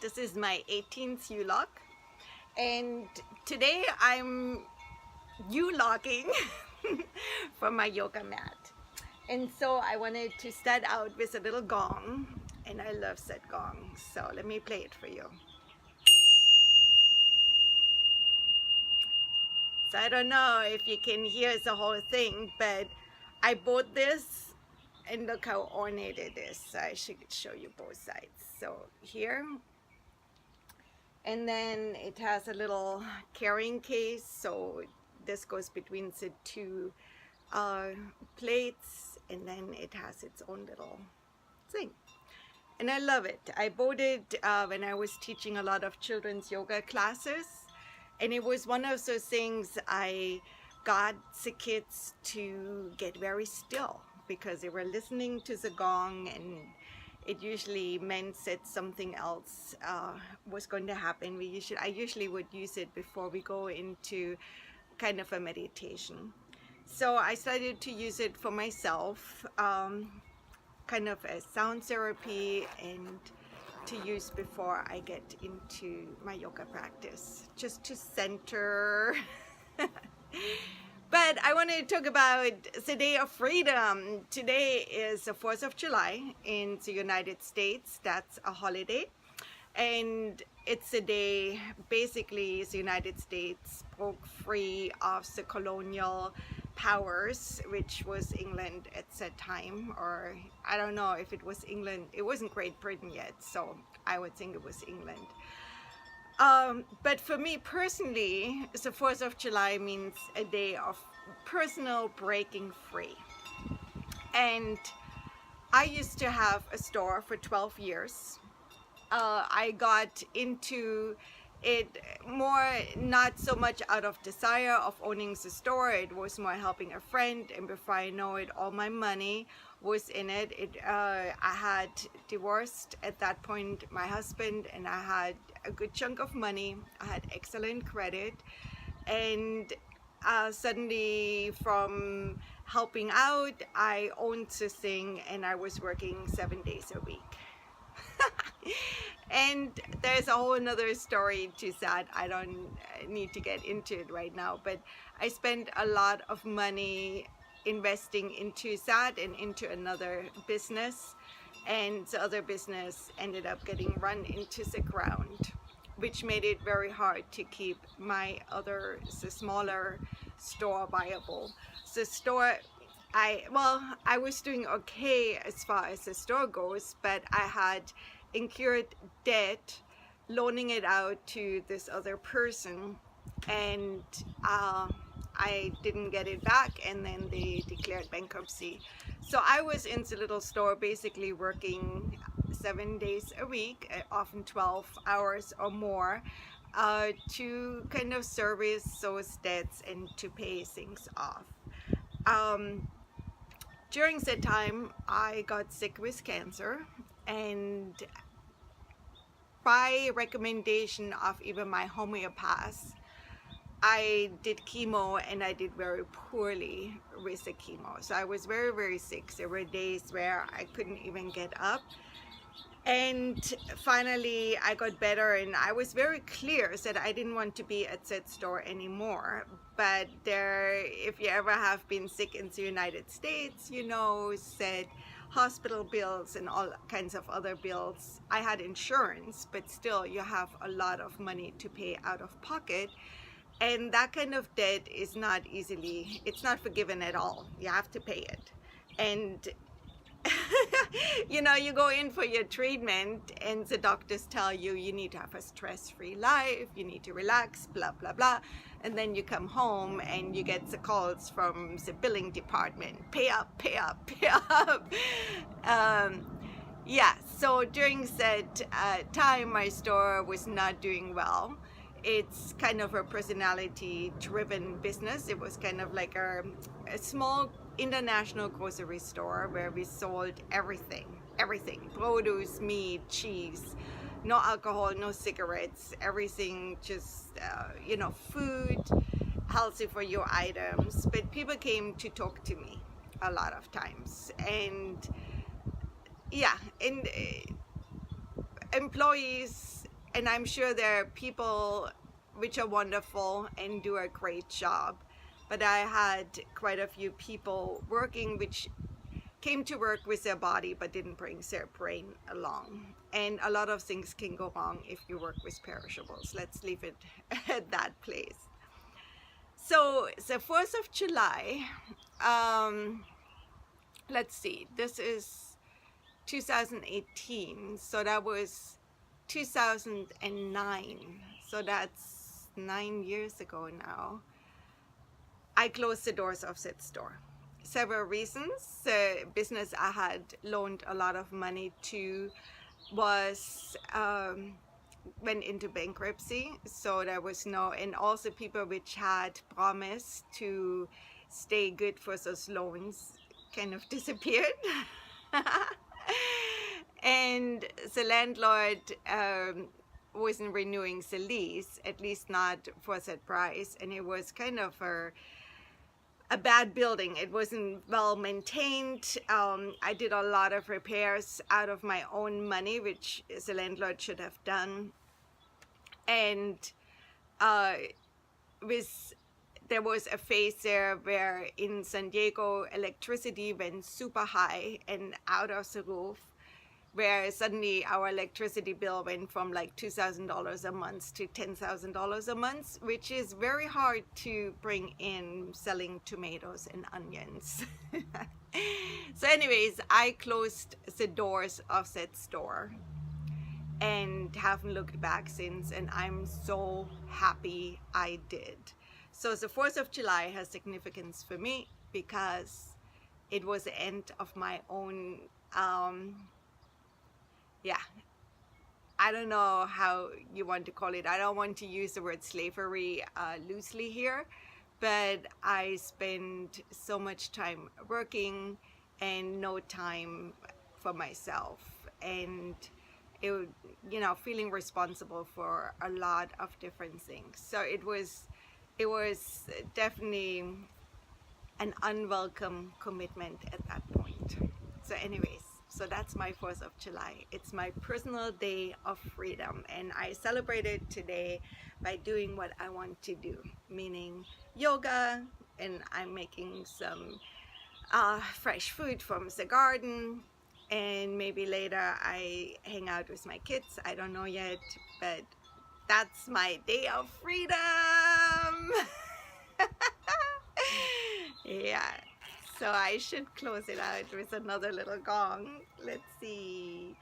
This is my 18th Ulog, and today I'm Ulogging from my yoga mat. And so I wanted to start out with a little gong, and I love that gong. So let me play it for you. So I don't know if you can hear the whole thing, but I bought this and look how ornate it is. So I should show you both sides. So here, and then it has a little carrying case, so this goes between the two plates, and then it has its own little thing. And I love it. I bought it when I was teaching a lot of children's yoga classes, and it was one of those things I got the kids to get very still because they were listening to the gong, and it usually meant that something else was going to happen. I usually would use it before we go into kind of a meditation. So I started to use it for myself, kind of as sound therapy, and to use before I get into my yoga practice, just to center. But I want to talk about the Day of Freedom. Today is the 4th of July in the United States. That's a holiday. And it's the day, basically, the United States broke free of the colonial powers, which was England at that time. Or I don't know if it was England. It wasn't Great Britain yet, so I would think it was England. But for me personally, the 4th of July means a day of personal breaking free. And I used to have a store for 12 years. I got into it more, not so much out of desire of owning the store. It was more helping a friend, and before I know it, all my money was in it. I had divorced at that point my husband, and I had a good chunk of money. I had excellent credit, and suddenly from helping out, I owned this thing, and I was working 7 days a week. And there's a whole another story to that. I don't need to get into it right now, but I spent a lot of money investing into that and into another business, and the other business ended up getting run into the ground, which made it very hard to keep the smaller store viable. The store, I was doing okay as far as the store goes, but I had incurred debt loaning it out to this other person, and I didn't get it back, and then they declared bankruptcy. So I was in the little store basically working 7 days a week, often 12 hours or more, to kind of service those debts and to pay things off. During that time, I got sick with cancer, and by recommendation of even my homeopath, I did chemo, and I did very poorly with the chemo. So I was very, very sick. There were days where I couldn't even get up. And finally I got better, and I was very clear that I didn't want to be at that store anymore. But if you ever have been sick in the United States, you know that hospital bills and all kinds of other bills, I had insurance, but still you have a lot of money to pay out of pocket. And that kind of debt is not it's not forgiven at all. You have to pay it. And you know, you go in for your treatment, and the doctors tell you you need to have a stress-free life, you need to relax, blah, blah, blah. And then you come home and you get the calls from the billing department, pay up, pay up, pay up. Yeah, so during that time, my store was not doing well. It's kind of a personality-driven business. It was kind of like a small international grocery store where we sold everything, produce, meat, cheese, no alcohol, no cigarettes, everything, just you know, food, healthy for you items. But people came to talk to me a lot of times, and yeah, and employees and I'm sure there are people which are wonderful and do a great job, but I had quite a few people working which came to work with their body but didn't bring their brain along. And a lot of things can go wrong if you work with perishables. Let's leave it at that place. So the 4th of July, let's see, this is 2018, so that was 2009, so that's 9 years ago now. I closed the doors of that store. Several reasons. The business I had loaned a lot of money to was went into bankruptcy, so there was no, and also people which had promised to stay good for those loans kind of disappeared. And the landlord wasn't renewing the lease, at least not for that price, and it was kind of a bad building. It wasn't well maintained. I did a lot of repairs out of my own money, which the landlord should have done. And there was a phase there where in San Diego electricity went super high and out of the roof, where suddenly our electricity bill went from like $2,000 a month to $10,000 a month, which is very hard to bring in selling tomatoes and onions. So anyways, I closed the doors of that store and haven't looked back since, and I'm so happy I did. So the 4th of July has significance for me because it was the end of my own yeah, I don't know how you want to call it. I don't want to use the word slavery loosely here, but I spent so much time working and no time for myself, and it, you know, feeling responsible for a lot of different things. So it was definitely an unwelcome commitment at that point. So anyways, so that's my 4th of July. It's my personal day of freedom, and I celebrate it today by doing what I want to do, meaning yoga, and I'm making some fresh food from the garden, and maybe later I hang out with my kids. I don't know yet, but that's my day of freedom. Yeah. So I should close it out with another little gong. Let's see.